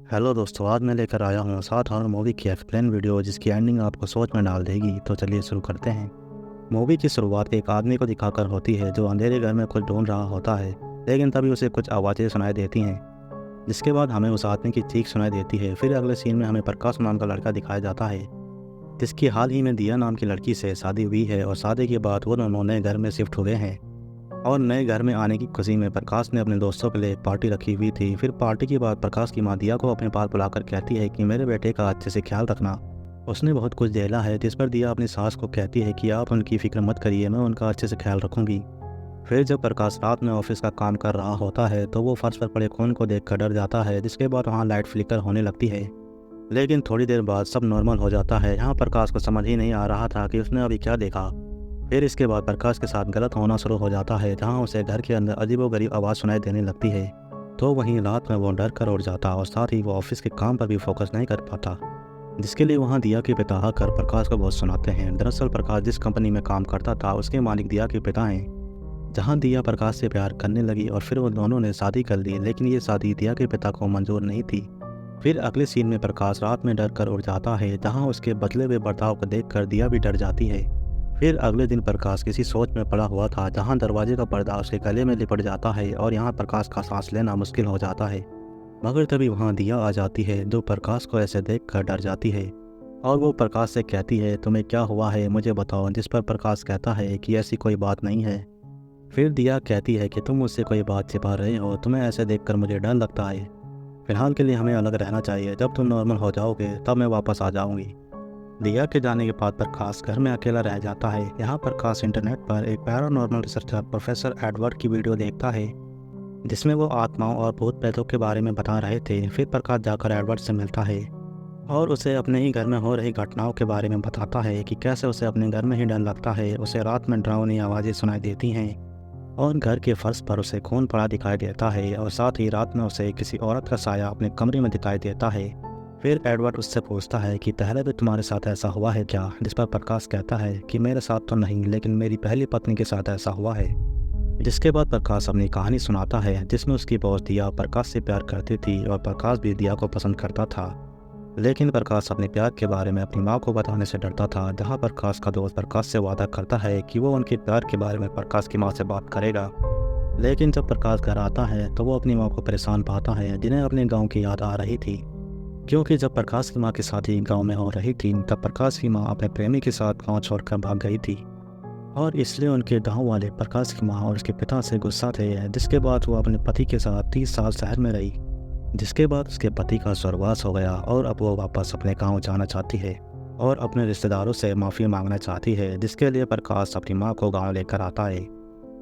Hello दोस्तों, आज मैं लेकर आया हूँ 7 हॉरर मूवी की एक्सप्लेन वीडियो जिसकी एंडिंग आपको सोच में डाल देगी। तो चलिए शुरू करते हैं। मूवी की शुरुआत एक आदमी को दिखाकर होती है जो अंधेरे घर में कुछ ढूंढ रहा होता है, लेकिन तभी उसे कुछ आवाज़ें सुनाई देती हैं। जिसके बाद हमें उस आदमी की चीख सुनाई देती है। फिर अगले सीन में हमें प्रकाश नाम का लड़का दिखाया जाता है जिसकी हाल ही में दिया नाम की लड़की से शादी हुई है और शादी के बाद वो दोनों नए घर में शिफ्ट हुए हैं। और नए घर में आने की खुशी में प्रकाश ने अपने दोस्तों के लिए एक पार्टी रखी हुई थी। फिर पार्टी के बाद प्रकाश की माँ दिया को अपने पास बुलाकर कहती है कि मेरे बेटे का अच्छे से ख्याल रखना, उसने बहुत कुछ झेला है। जिस पर दिया अपनी सास को कहती है कि आप उनकी फिक्र मत करिए, मैं उनका अच्छे से ख्याल रखूंगी। फिर जब प्रकाश रात में ऑफिस का काम कर रहा होता है तो वो फर्श पर पड़े खून को देखकर डर जाता है। जिसके बाद वहाँ लाइट फ्लिकर होने लगती है, लेकिन थोड़ी देर बाद सब नॉर्मल हो जाता है। यहाँ प्रकाश को समझ ही नहीं आ रहा था कि उसने अभी क्या देखा। फिर इसके बाद प्रकाश के साथ गलत होना शुरू हो जाता है, जहाँ उसे घर के अंदर अजीबोगरीब आवाज़ सुनाई देने लगती है। तो वहीं रात में वो डर कर उड़ जाता और साथ ही वो ऑफिस के काम पर भी फोकस नहीं कर पाता, जिसके लिए वहाँ दिया के पिता आकर प्रकाश को बहुत सुनाते हैं। दरअसल प्रकाश जिस कंपनी में काम करता था उसके मालिक दिया के पिता हैं, जहाँ दिया प्रकाश से प्यार करने लगी और फिर वो दोनों ने शादी कर ली, लेकिन ये शादी दिया के पिता को मंजूर नहीं थी। फिर अगले सीन में प्रकाश रात में डर कर उड़ जाता है, जहाँ उसके बदले हुए बर्ताव को देखकर दिया भी डर जाती है। फिर अगले दिन प्रकाश किसी सोच में पड़ा हुआ था, जहां दरवाजे का पर्दा उसके गले में लिपट जाता है और यहां प्रकाश का सांस लेना मुश्किल हो जाता है। मगर तभी वहां दिया आ जाती है जो प्रकाश को ऐसे देखकर डर जाती है और वो प्रकाश से कहती है तुम्हें क्या हुआ है, मुझे बताओ। जिस पर प्रकाश कहता है कि ऐसी कोई बात नहीं है। फिर दिया कहती है कि तुम मुझसे कोई बात छिपा रहे हो, तुम्हें ऐसे देखकर मुझे डर लगता है। फिलहाल के लिए हमें अलग रहना चाहिए, जब तुम नॉर्मल हो जाओगे तब मैं वापस आ जाऊंगी। दिया के जाने के बाद प्रकाश घर में अकेला रह जाता है। यहाँ प्रकाश इंटरनेट पर एक पैरानॉर्मल रिसर्चर प्रोफेसर एडवर्ड की वीडियो देखता है, जिसमें वो आत्माओं और भूत प्रेतों के बारे में बता रहे थे। फिर प्रकाश जाकर एडवर्ड से मिलता है और उसे अपने ही घर में हो रही घटनाओं के बारे में बताता है कि कैसे उसे अपने घर में ही डर लगता है। उसे रात में डरावनी आवाज़ें सुनाई देती हैं और घर के फर्श पर उसे खून पड़ा दिखाई देता है और साथ ही रात में उसे किसी औरत का साया अपने कमरे में दिखाई देता है। फिर एडवर्ड उससे पूछता है कि पहले भी तुम्हारे साथ ऐसा हुआ है क्या। जिस पर प्रकाश कहता है कि मेरे साथ तो नहीं, लेकिन मेरी पहली पत्नी के साथ ऐसा हुआ है। जिसके बाद प्रकाश अपनी कहानी सुनाता है, जिसमें उसकी बॉस दिया प्रकाश से प्यार करती थी और प्रकाश भी दिया को पसंद करता था। लेकिन प्रकाश अपने प्यार के बारे में अपनी माँ को बताने से डरता था। जहाँ प्रकाश का दोस्त प्रकाश से वादा करता है कि वो उनके प्यार के बारे में प्रकाश की माँ से बात करेगा। लेकिन जब प्रकाश घर आता है तो वो अपनी माँ को परेशान पाता है, जिन्हें अपने गाँव की याद आ रही थी। क्योंकि जब प्रकाश की माँ की शादी गांव में हो रही थी तब प्रकाश की माँ अपने प्रेमी के साथ गांव छोड़कर भाग गई थी और इसलिए उनके गांव वाले प्रकाश की माँ और उसके पिता से गुस्सा थे। जिसके बाद वो अपने पति के साथ 30 साल शहर में रही। जिसके बाद उसके पति का स्वर्गवास हो गया और अब वो वापस अपने गाँव जाना चाहती है और अपने रिश्तेदारों से माफ़ी मांगना चाहती है, जिसके लिए प्रकाश अपनी माँ को गाँव लेकर आता है।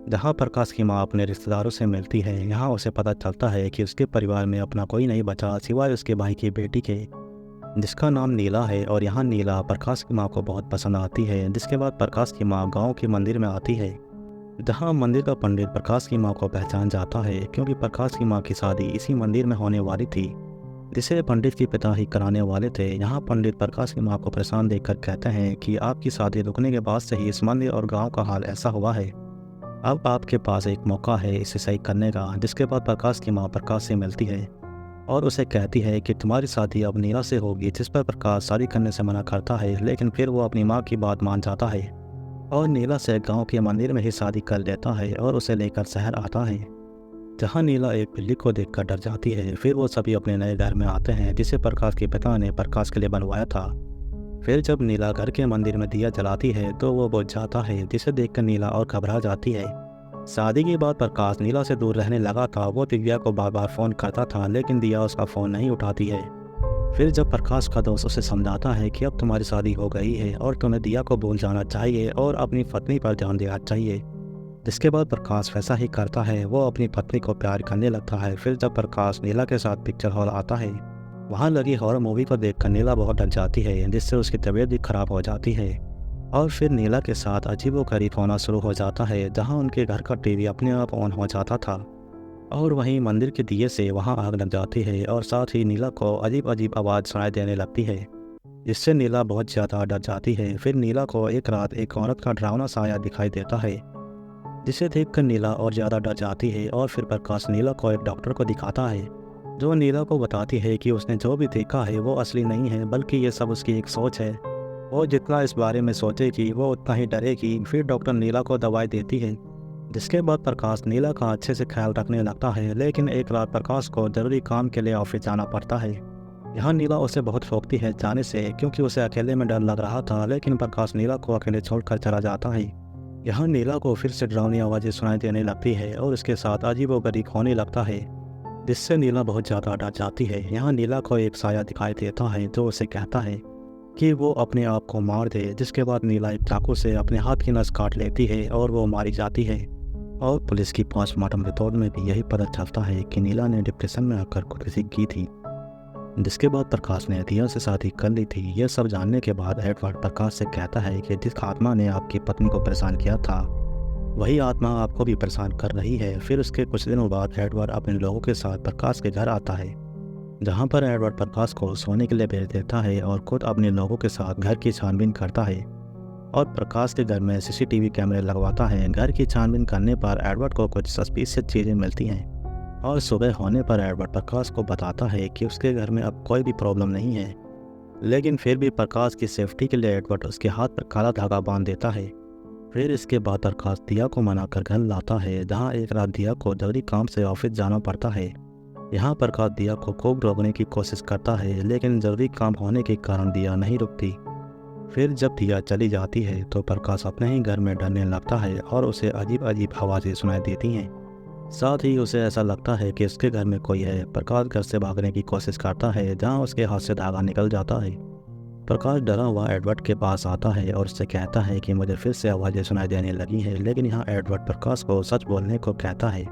जहाँ प्रकाश की माँ अपने रिश्तेदारों से मिलती है, यहाँ उसे पता चलता है कि उसके परिवार में अपना कोई नहीं बचा सिवाय उसके भाई की बेटी के, जिसका नाम नीला है। और यहाँ नीला प्रकाश की माँ को बहुत पसंद आती है। जिसके बाद प्रकाश की माँ गांव के मंदिर में आती है, जहाँ मंदिर का पंडित प्रकाश की माँ को पहचान जाता है, क्योंकि प्रकाश की माँ की शादी इसी मंदिर में होने वाली थी, जिसे पंडित के पिता ही कराने वाले थे। यहाँ पंडित प्रकाश की माँ को परेशान देखकर कहते हैं कि आपकी शादी रुकने के बाद से ही इस मंदिर और गाँव का हाल ऐसा हुआ है, अब आपके पास एक मौका है इसे सही करने का। जिसके बाद प्रकाश की माँ प्रकाश से मिलती है और उसे कहती है कि तुम्हारी शादी अब नीला से होगी। जिस पर प्रकाश शादी करने से मना करता है, लेकिन फिर वो अपनी माँ की बात मान जाता है और नीला से गांव के मंदिर में ही शादी कर लेता है और उसे लेकर शहर आता है, जहाँ नीला एक बिल्ली को देखकर डर जाती है। फिर वो सभी अपने नए घर में आते हैं, जिसे प्रकाश के पिता ने प्रकाश के लिए बनवाया था। फिर जब नीला घर के मंदिर में दिया जलाती है तो वो बुझ जाता है, जिसे देखकर नीला और घबरा जाती है। शादी के बाद प्रकाश नीला से दूर रहने लगा था। वो दिव्या को बार बार फ़ोन करता था, लेकिन दिया उसका फ़ोन नहीं उठाती है। फिर जब प्रकाश का दोस्त उसे समझाता है कि अब तुम्हारी शादी हो गई है और तुम्हें दिया को भूल जाना चाहिए और अपनी पत्नी पर ध्यान देना चाहिए, जिसके बाद प्रकाश वैसा ही करता है। वो अपनी पत्नी को प्यार करने लगता है। फिर जब प्रकाश नीला के साथ पिक्चर हॉल आता है, वहाँ लगी हॉरर मूवी को देखकर नीला बहुत डर जाती है, जिससे उसकी तबीयत भी खराब हो जाती है। और फिर नीला के साथ अजीबोगरीब होना शुरू हो जाता है, जहाँ उनके घर का टीवी अपने आप ऑन हो जाता था और वहीं मंदिर के दिए से वहाँ आग लग जाती है और साथ ही नीला को अजीब अजीब आवाज़ सुनाई देने लगती है, जिससे नीला बहुत ज़्यादा डर जाती है। फिर नीला को एक रात एक औरत का डरावना साया दिखाई देता है, जिसे देखकर नीला और ज़्यादा डर जाती है और फिर प्रकाश नीला को एक डॉक्टर को दिखाता है, जो नीला को बताती है कि उसने जो भी देखा है वो असली नहीं है, बल्कि ये सब उसकी एक सोच है। वो जितना इस बारे में सोचेगी वो उतना ही डरेगी। फिर डॉक्टर नीला को दवाई देती है, जिसके बाद प्रकाश नीला का अच्छे से ख्याल रखने लगता है। लेकिन एक रात प्रकाश को जरूरी काम के लिए ऑफिस जाना पड़ता है। यहाँ नीला उसे बहुत रोकती है जाने से, क्योंकि उसे अकेले में डर लग रहा था। लेकिन प्रकाश नीला को अकेले छोड़कर चला जाता है। यहाँ नीला को फिर से डरावनी आवाज़ें सुनाई देने लगती है और इसके साथ अजीबोगरीब होने लगता है, जिससे नीला बहुत ज़्यादा डर जाती है। यहाँ नीला को एक साया दिखाई देता है जो उसे कहता है कि वो अपने आप को मार दे, जिसके बाद नीला एक चाकू से अपने हाथ की नस काट लेती है और वो मारी जाती है। और पुलिस की पोस्टमार्टम रिपोर्ट में भी यही पता चलता है कि नीला ने डिप्रेशन में आकर खुदकुशी की थी, जिसके बाद प्रकाश ने दिया से शादी कर ली थी। यह सब जानने के बाद एडवर्ड प्रकाश से कहता है कि जिस आत्मा ने आपकी पत्नी को परेशान किया था वही आत्मा आपको भी परेशान कर रही है। फिर उसके कुछ दिनों बाद एडवर्ड अपने लोगों के साथ प्रकाश के घर आता है, जहां पर एडवर्ड प्रकाश को सोने के लिए भेज देता है और खुद अपने लोगों के साथ घर की छानबीन करता है और प्रकाश के घर में सीसीटीवी कैमरे लगवाता है। घर की छानबीन करने पर एडवर्ड को कुछ सस्पिशियस चीज़ें मिलती हैं और सुबह होने पर एडवर्ड प्रकाश को बताता है कि उसके घर में अब कोई भी प्रॉब्लम नहीं है। लेकिन फिर भी प्रकाश की सेफ्टी के लिए एडवर्ड उसके हाथ पर काला धागा बांध देता है। फिर इसके बाद प्रकाश दिया को मनाकर घर लाता है, जहां एक रात दिया को जरूरी काम से ऑफिस जाना पड़ता है। यहाँ प्रकाश दिया को खूब रोकने की कोशिश करता है, लेकिन जरूरी काम होने के कारण दिया नहीं रुकती। फिर जब दिया चली जाती है तो प्रकाश अपने ही घर में डरने लगता है और उसे अजीब अजीब आवाज़ें सुनाई देती हैं। साथ ही उसे ऐसा लगता है कि उसके घर में कोई है। प्रकाश घर से भागने की कोशिश करता है, जहाँ उसके हाथ से धागा निकल जाता है। प्रकाश डरा हुआ एडवर्ड के पास आता है और उससे कहता है कि मुझे फिर से आवाज़ें सुनाई देने लगी हैं। लेकिन यहाँ एडवर्ड प्रकाश को सच बोलने को कहता है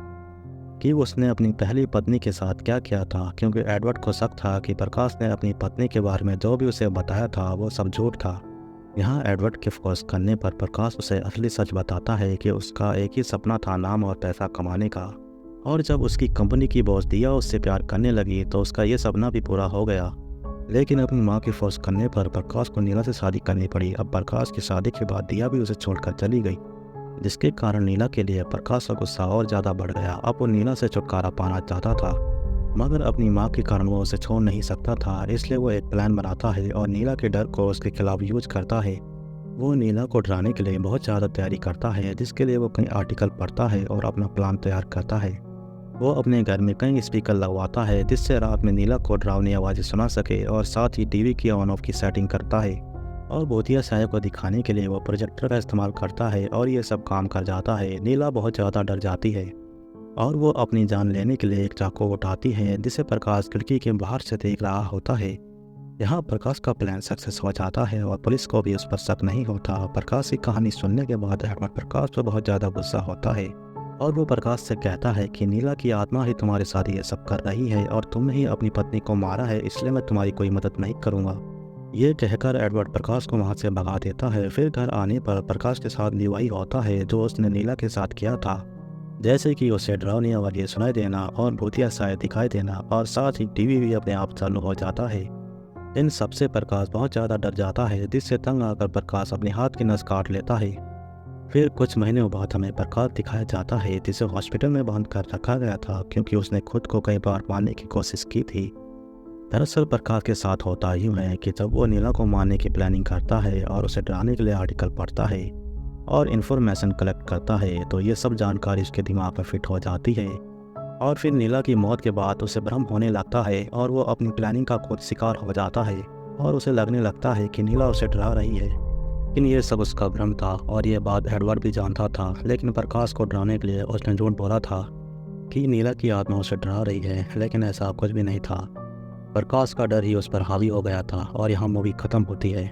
कि उसने अपनी पहली पत्नी के साथ क्या किया था, क्योंकि एडवर्ड को शक था कि प्रकाश ने अपनी पत्नी के बारे में जो भी उसे बताया था वो सब झूठ था। यहाँ एडवर्ड के फोर्स करने पर प्रकाश उसे असली सच बताता है कि उसका एक ही सपना था, नाम और पैसा कमाने का। और जब उसकी कंपनी की बॉस दिया उससे प्यार करने लगी तो उसका ये सपना भी पूरा हो गया। लेकिन अपनी माँ की फोर्स करने पर प्रकाश को नीला से शादी करनी पड़ी। अब प्रकाश की शादी के बाद दिया भी उसे छोड़कर चली गई, जिसके कारण नीला के लिए प्रकाश का गुस्सा और ज़्यादा बढ़ गया। अब वो नीला से छुटकारा पाना चाहता था, मगर अपनी माँ के कारण वो उसे छोड़ नहीं सकता था। इसलिए वो एक प्लान बनाता है और नीला के डर को उसके खिलाफ यूज करता है। वो नीला को डराने के लिए बहुत ज़्यादा तैयारी करता है, जिसके लिए वो कई आर्टिकल पढ़ता है और अपना प्लान तैयार करता है। वो अपने घर में कई स्पीकर लगवाता है, जिससे रात में नीला को डरावनी आवाज़ें सुना सके, और साथ ही टीवी की ऑन ऑफ की सेटिंग करता है। और भूतिया साया को दिखाने के लिए वो प्रोजेक्टर का इस्तेमाल करता है और ये सब काम कर जाता है। नीला बहुत ज़्यादा डर जाती है और वो अपनी जान लेने के लिए एक चाकू उठाती है, जिसे प्रकाश खिड़की के बाहर से देख रहा होता है। यहाँ प्रकाश का प्लान सक्सेस हो जाता है और पुलिस को भी उस पर शक नहीं होता। प्रकाश की कहानी सुनने के बाद एडवर्ड प्रकाश पर बहुत ज़्यादा गुस्सा होता है और वो प्रकाश से कहता है कि नीला की आत्मा ही तुम्हारे साथ ये सब कर रही है और तुमने ही अपनी पत्नी को मारा है, इसलिए मैं तुम्हारी कोई मदद नहीं करूँगा। ये कहकर एडवर्ड प्रकाश को वहाँ से भगा देता है। फिर घर आने पर प्रकाश के साथ भी वही होता है जो उसने नीला के साथ किया था, जैसे कि उसे डरावनी आवाज़ें सुनाई देना और भूतिया साया दिखाई देना, और साथ ही टीवी भी अपने आप चालू हो जाता है। इन सबसे प्रकाश बहुत ज़्यादा डर जाता है, जिससे तंग आकर प्रकाश अपने हाथ की नस काट लेता है। फिर कुछ महीनों बाद हमें प्रकाश दिखाया जाता है, जिसे हॉस्पिटल में बांध कर रखा गया था क्योंकि उसने खुद को कई बार मारने की कोशिश की थी। दरअसल प्रकाश के साथ होता यूँ है कि जब वो नीला को मारने की प्लानिंग करता है और उसे डराने के लिए आर्टिकल पढ़ता है और इन्फॉर्मेशन कलेक्ट करता है, तो ये सब जानकारी उसके दिमाग में फिट हो जाती है। और फिर नीला की मौत के बाद उसे भ्रम होने लगता है और वो अपनी प्लानिंग का खुद शिकार हो जाता है और उसे लगने लगता है कि नीला उसे डरा रही है। लेकिन ये सब उसका भ्रम था और ये बात एडवर्ड भी जानता था। लेकिन प्रकाश को डराने के लिए उसने झूठ बोला था कि नीला की आत्मा उसे डरा रही है, लेकिन ऐसा कुछ भी नहीं था। प्रकाश का डर ही उस पर हावी हो गया था और यहाँ मूवी ख़त्म होती है।